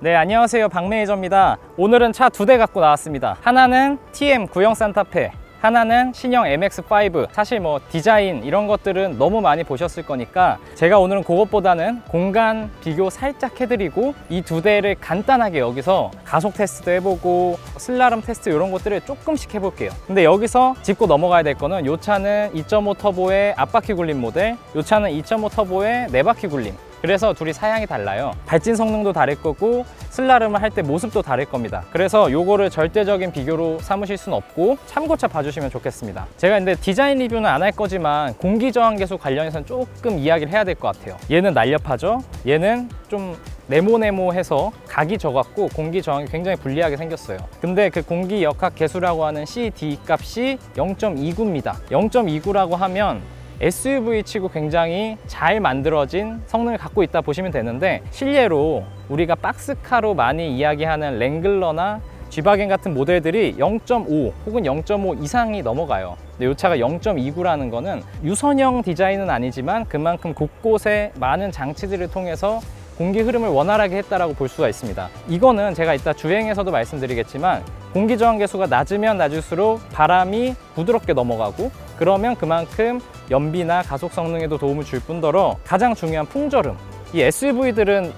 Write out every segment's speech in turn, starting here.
네, 안녕하세요. 박 매니저입니다. 오늘은 차 2대 갖고 나왔습니다. 하나는 TM 구형 산타페, 하나는 신형 MX-5. 사실 뭐 디자인 이런 것들은 너무 많이 보셨을 거니까 제가 오늘은 그것보다는 공간 비교 살짝 해드리고 이 2대를 간단하게 여기서 가속 테스트도 해보고 슬라름 테스트 이런 것들을 조금씩 해볼게요. 근데 여기서 짚고 넘어가야 될 거는 이 차는 2.5 터보의 앞바퀴 굴림 모델, 이 차는 2.5 터보의 4바퀴 굴림. 그래서 둘이 사양이 달라요. 발진 성능도 다를 거고 슬라름을 할 때 모습도 다를 겁니다. 그래서 요거를 절대적인 비교로 삼으실 수는 없고 참고차 봐주시면 좋겠습니다. 제가 근데 디자인 리뷰는 안 할 거지만 공기 저항 계수 관련해서는 조금 이야기를 해야 될 것 같아요. 얘는 날렵하죠. 얘는 좀 네모네모해서 각이 져갖고 공기 저항이 굉장히 불리하게 생겼어요. 근데 그 공기 역학 계수라고 하는 CD 값이 0.29입니다 0.29라고 하면 SUV 치고 굉장히 잘 만들어진 성능을 갖고 있다 보시면 되는데, 실례로 우리가 박스카로 많이 이야기하는 랭글러나 G바겐 같은 모델들이 0.5 혹은 0.5 이상이 넘어가요. 근데 이 차가 0.29라는 거는 유선형 디자인은 아니지만 그만큼 곳곳에 많은 장치들을 통해서 공기 흐름을 원활하게 했다라고 볼 수가 있습니다. 이거는 제가 이따 주행에서도 말씀드리겠지만 공기 저항 계수가 낮으면 낮을수록 바람이 부드럽게 넘어가고, 그러면 그만큼 연비나 가속 성능에도 도움을 줄 뿐더러 가장 중요한 풍절음, 이 SUV들은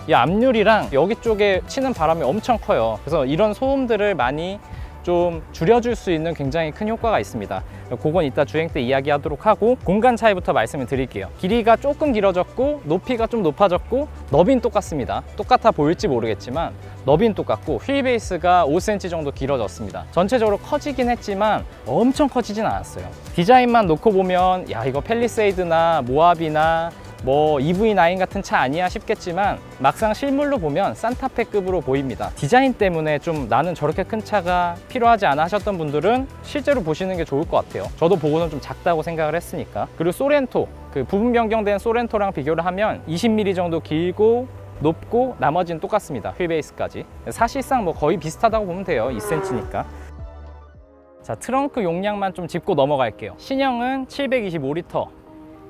이 앞유리랑 여기 쪽에 치는 바람이 엄청 커요. 그래서 이런 소음들을 많이 좀 줄여줄 수 있는 굉장히 큰 효과가 있습니다. 그건 이따 주행 때 이야기하도록 하고, 공간 차이부터 말씀을 드릴게요. 길이가 조금 길어졌고 높이가 좀 높아졌고 너비는 똑같습니다. 똑같아 보일지 모르겠지만 너비는 똑같고 휠 베이스가 5cm 정도 길어졌습니다. 전체적으로 커지긴 했지만 엄청 커지진 않았어요. 디자인만 놓고 보면 야, 이거 팰리세이드나 모하비나 뭐 EV9 같은 차 아니야 싶겠지만 막상 실물로 보면 산타페급으로 보입니다. 디자인 때문에 좀 나는 저렇게 큰 차가 필요하지 않아 하셨던 분들은 실제로 보시는 게 좋을 것 같아요. 저도 보고는 좀 작다고 생각을 했으니까. 그리고 소렌토, 그 부분 변경된 소렌토랑 비교를 하면 20mm 정도 길고 높고 나머지는 똑같습니다. 휠베이스까지. 사실상 뭐 거의 비슷하다고 보면 돼요. 2cm니까. 자, 트렁크 용량만 좀 짚고 넘어갈게요. 신형은 725리터,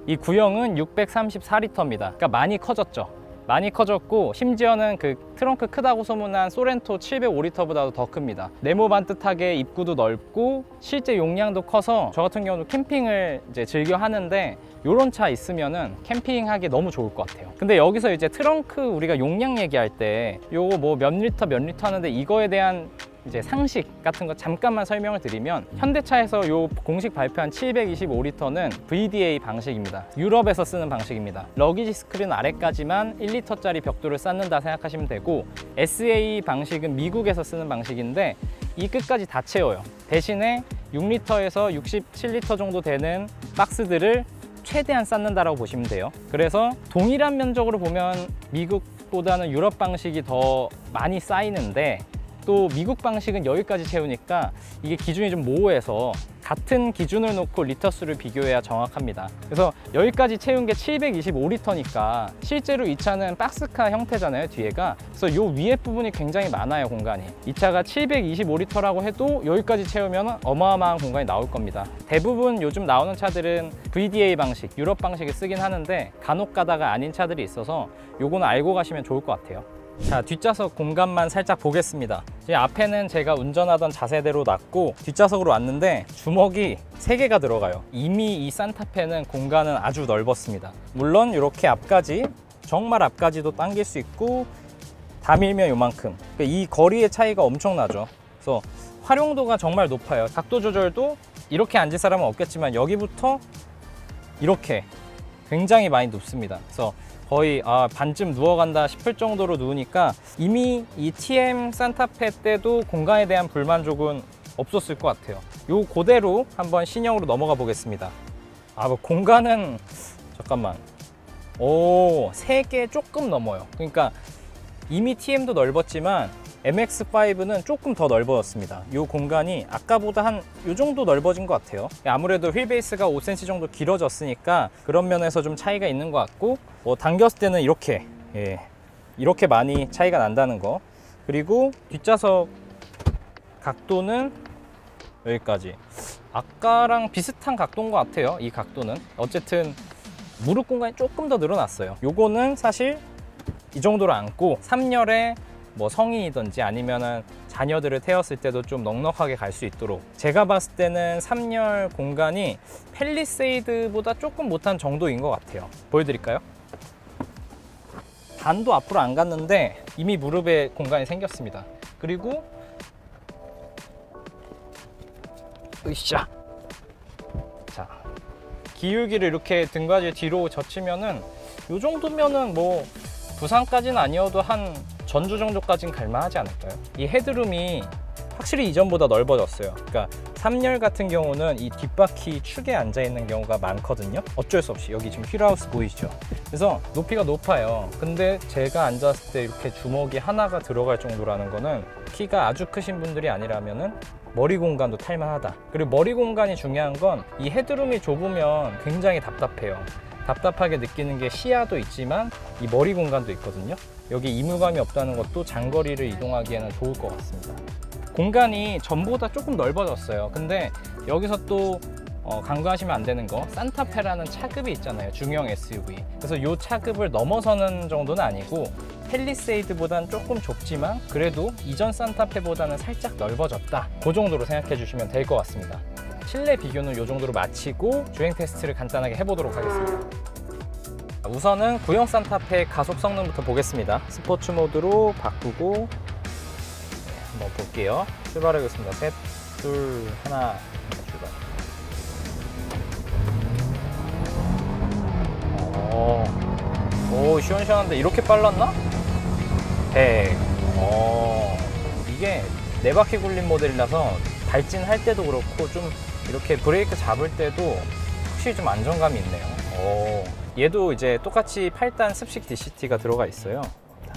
이 구형은 634리터입니다. 그러니까 많이 커졌죠. 많이 커졌고 심지어는 그 트렁크 크다고 소문난 소렌토 705리터보다도 더 큽니다. 네모 반듯하게 입구도 넓고 실제 용량도 커서 저 같은 경우는 캠핑을 이제 즐겨 하는데 요런 차 있으면은 캠핑하기 너무 좋을 것 같아요. 근데 여기서 이제 트렁크 우리가 용량 얘기할 때 요거 뭐 몇 리터 하는데 이거에 대한 이제 상식 같은 거 잠깐만 설명을 드리면, 현대차에서 요 공식 발표한 725리터는 VDA 방식입니다. 유럽에서 쓰는 방식입니다. 러기지 스크린 아래까지만 1리터짜리 벽돌을 쌓는다 생각하시면 되고, SA 방식은 미국에서 쓰는 방식인데 이 끝까지 다 채워요. 대신에 6리터에서 67리터 정도 되는 박스들을 최대한 쌓는다라고 보시면 돼요. 그래서 동일한 면적으로 보면 미국보다는 유럽 방식이 더 많이 쌓이는데, 또 미국 방식은 여기까지 채우니까 이게 기준이 좀 모호해서 같은 기준을 놓고 리터 수를 비교해야 정확합니다. 그래서 여기까지 채운 게 725리터니까 실제로 이 차는 박스카 형태잖아요, 뒤에가. 그래서 요 위에 부분이 굉장히 많아요, 공간이. 이 차가 725리터라고 해도 여기까지 채우면 어마어마한 공간이 나올 겁니다. 대부분 요즘 나오는 차들은 VDA 방식, 유럽 방식을 쓰긴 하는데 간혹 가다가 아닌 차들이 있어서 요거는 알고 가시면 좋을 것 같아요. 자, 뒷좌석 공간만 살짝 보겠습니다. 앞에는 제가 운전하던 자세대로 놨고 뒷좌석으로 왔는데 주먹이 3개가 들어가요. 이미 이 산타페는 공간은 아주 넓었습니다. 물론 이렇게 앞까지, 정말 앞까지도 당길 수 있고 다 밀면 요만큼. 이 거리의 차이가 엄청나죠. 그래서 활용도가 정말 높아요. 각도 조절도 이렇게 앉을 사람은 없겠지만 여기부터 이렇게 굉장히 많이 높습니다. 그래서 거의 반쯤 누워간다 싶을 정도로 누우니까 이미 이 TM 산타페 때도 공간에 대한 불만족은 없었을 것 같아요. 요 그대로 한번 신형으로 넘어가 보겠습니다. 뭐 공간은 잠깐만, 3개 조금 넘어요. 그러니까 이미 TM도 넓었지만 MX-5는 조금 더 넓어졌습니다. 이 공간이 아까보다 한 이 정도 넓어진 것 같아요. 아무래도 휠베이스가 5cm 정도 길어졌으니까 그런 면에서 좀 차이가 있는 것 같고, 당겼을 때는 이렇게 이렇게 많이 차이가 난다는 거. 그리고 뒷좌석 각도는 여기까지 아까랑 비슷한 각도인 것 같아요. 이 각도는 어쨌든 무릎 공간이 조금 더 늘어났어요. 요거는 사실 이 정도로 앉고 3열에 뭐 성인이든지 아니면은 자녀들을 태웠을 때도 좀 넉넉하게 갈 수 있도록, 제가 봤을 때는 3열 공간이 팰리세이드보다 조금 못한 정도인 것 같아요. 보여드릴까요? 반도 앞으로 안 갔는데 이미 무릎에 공간이 생겼습니다. 그리고 으쌰, 자, 기울기를 이렇게 등받이 뒤로 젖히면은 요 정도면은 뭐 부산까지는 아니어도 한 전주 정도까지는 갈만하지 않을까요? 이 헤드룸이 확실히 이전보다 넓어졌어요. 그러니까 3열 같은 경우는 이 뒷바퀴 축에 앉아 있는 경우가 많거든요. 어쩔 수 없이 여기 지금 휠하우스 보이시죠? 그래서 높이가 높아요. 근데 제가 앉았을 때 이렇게 주먹이 하나가 들어갈 정도라는 거는 키가 아주 크신 분들이 아니라면은 머리 공간도 탈만하다. 그리고 머리 공간이 중요한 건 이 헤드룸이 좁으면 굉장히 답답해요. 답답하게 느끼는 게 시야도 있지만 이 머리 공간도 있거든요. 여기 이물감이 없다는 것도 장거리를 이동하기에는 좋을 것 같습니다. 공간이 전보다 조금 넓어졌어요. 근데 여기서 또 간과하시면 안 되는 거, 산타페라는 차급이 있잖아요. 중형 SUV. 그래서 이 차급을 넘어서는 정도는 아니고 팰리세이드보다는 조금 좁지만 그래도 이전 산타페보다는 살짝 넓어졌다, 그 정도로 생각해 주시면 될 것 같습니다. 실내 비교는 이 정도로 마치고 주행 테스트를 간단하게 해보도록 하겠습니다. 우선은 구형 산타페 가속 성능부터 보겠습니다. 스포츠 모드로 바꾸고 한번 볼게요. 출발하겠습니다. 셋, 둘, 하나, 출발. 오, 시원시원한데 이렇게 빨랐나? 100. 이게 4바퀴 굴린 모델이라서 발진할 때도 그렇고 좀 이렇게 브레이크 잡을 때도 확실히 좀 안정감이 있네요. 얘도 이제 똑같이 8단 습식 DCT가 들어가 있어요.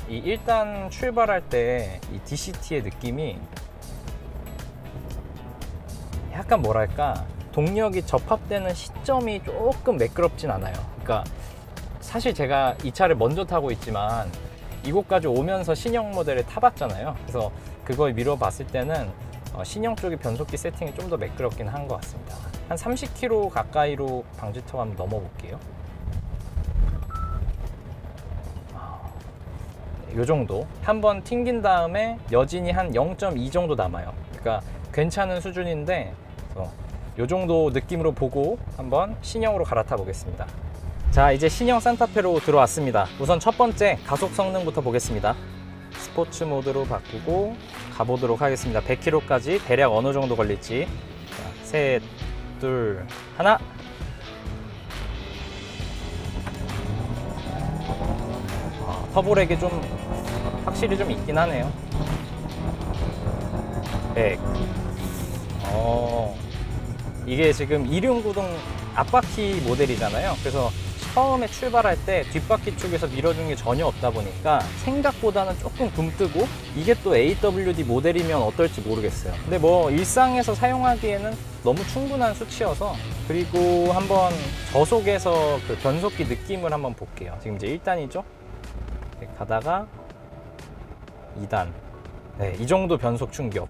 이 1단 출발할 때 이 DCT의 느낌이 약간 뭐랄까, 동력이 접합되는 시점이 조금 매끄럽진 않아요. 그러니까 사실 제가 이 차를 먼저 타고 있지만 이곳까지 오면서 신형 모델을 타봤잖아요. 그래서 그걸 미뤄봤을 때는 신형 쪽의 변속기 세팅이 좀 더 매끄럽긴 한 것 같습니다. 한 30km 가까이로 방지턱 한번 넘어볼게요. 이 정도 한번 튕긴 다음에 여진이 한 0.2 정도 남아요. 그러니까 괜찮은 수준인데 이 정도 느낌으로 보고 한번 신형으로 갈아타 보겠습니다. 자, 이제 신형 산타페로 들어왔습니다. 우선 첫 번째 가속 성능부터 보겠습니다. 스포츠 모드로 바꾸고 가보도록 하겠습니다. 100km까지 대략 어느 정도 걸릴지. 자, 셋, 둘, 하나. 터보렉이 좀 확실히 좀 있긴 하네요. 100. 이게 지금 이륜구동 앞바퀴 모델이잖아요. 그래서 처음에 출발할 때 뒷바퀴 쪽에서 밀어주는 게 전혀 없다 보니까 생각보다는 조금 굼뜨고, 이게 또 AWD 모델이면 어떨지 모르겠어요. 근데 뭐 일상에서 사용하기에는 너무 충분한 수치여서. 그리고 한번 저속에서 그 변속기 느낌을 한번 볼게요. 지금 이제 1단이죠. 가다가 2단, 네, 이 정도 변속 충격.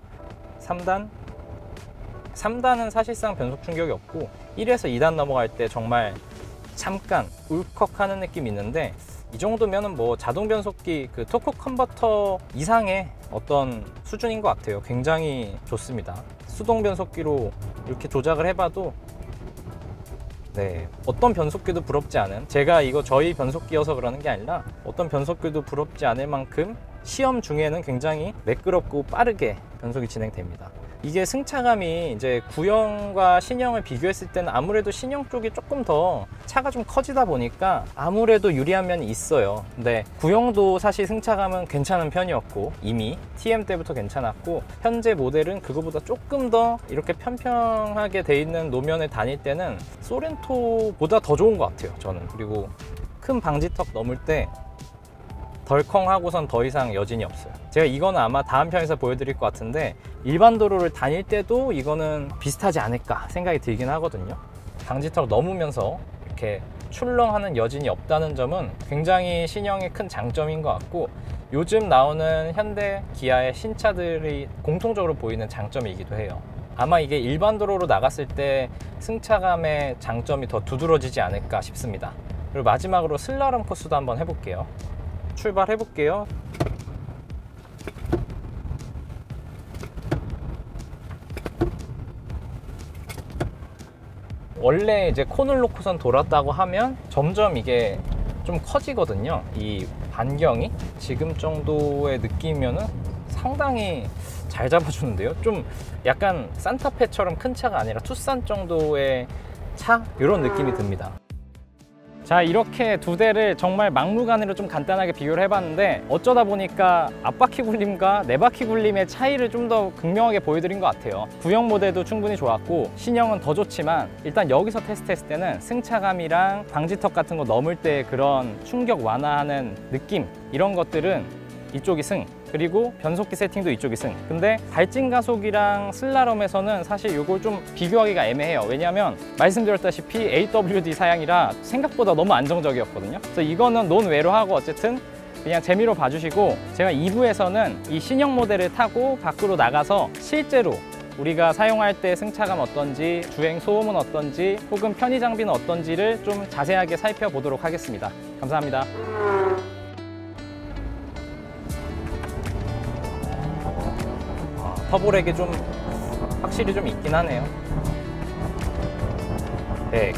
3단은 사실상 변속 충격이 없고 1에서 2단 넘어갈 때 정말 잠깐 울컥하는 느낌이 있는데, 이 정도면은 뭐 자동 변속기 그 토크 컨버터 이상의 어떤 수준인 것 같아요. 굉장히 좋습니다. 수동 변속기로 이렇게 조작을 해봐도 네, 어떤 변속기도 부럽지 않은, 제가 이거 저희 변속기여서 그러는 게 아니라 어떤 변속기도 부럽지 않을 만큼 시험 중에는 굉장히 매끄럽고 빠르게 변속이 진행됩니다. 이게 승차감이 이제 구형과 신형을 비교했을 때는 아무래도 신형 쪽이 조금 더 차가 좀 커지다 보니까 아무래도 유리한 면이 있어요. 근데 구형도 사실 승차감은 괜찮은 편이었고 이미 TM 때부터 괜찮았고, 현재 모델은 그거보다 조금 더 이렇게 평평하게 돼 있는 노면을 다닐 때는 소렌토보다 더 좋은 것 같아요, 저는. 그리고 큰 방지턱 넘을 때 덜컹하고선 더 이상 여진이 없어요. 제가 이거는 아마 다음 편에서 보여드릴 것 같은데 일반 도로를 다닐 때도 이거는 비슷하지 않을까 생각이 들긴 하거든요. 방지턱 넘으면서 이렇게 출렁하는 여진이 없다는 점은 굉장히 신형의 큰 장점인 것 같고, 요즘 나오는 현대, 기아의 신차들이 공통적으로 보이는 장점이기도 해요. 아마 이게 일반 도로로 나갔을 때 승차감의 장점이 더 두드러지지 않을까 싶습니다. 그리고 마지막으로 슬라롬 코스도 한번 해볼게요. 출발해 볼게요. 원래 이제 콘을 놓고선 돌았다고 하면 점점 이게 좀 커지거든요. 이 반경이 지금 정도의 느낌이면은 상당히 잘 잡아주는데요. 좀 약간 산타페처럼 큰 차가 아니라 투싼 정도의 차? 이런 느낌이 듭니다. 자, 이렇게 두 대를 정말 막무가내로 좀 간단하게 비교를 해봤는데 어쩌다 보니까 앞바퀴 굴림과 내바퀴 굴림의 차이를 좀 더 극명하게 보여드린 것 같아요. 구형 모델도 충분히 좋았고 신형은 더 좋지만 일단 여기서 테스트했을 때는 승차감이랑 방지턱 같은 거 넘을 때 그런 충격 완화하는 느낌, 이런 것들은 이쪽이 승, 그리고 변속기 세팅도 이쪽이 승. 근데 발진 가속이랑 슬라롬에서는 사실 이걸 좀 비교하기가 애매해요. 왜냐하면 말씀드렸다시피 AWD 사양이라 생각보다 너무 안정적이었거든요. 그래서 이거는 논외로 하고 어쨌든 그냥 재미로 봐주시고, 제가 2부에서는 이 신형 모델을 타고 밖으로 나가서 실제로 우리가 사용할 때 승차감 어떤지, 주행 소음은 어떤지, 혹은 편의 장비는 어떤지를 좀 자세하게 살펴보도록 하겠습니다. 감사합니다. 터보렉이 좀 확실히 좀 있긴 하네요. 100.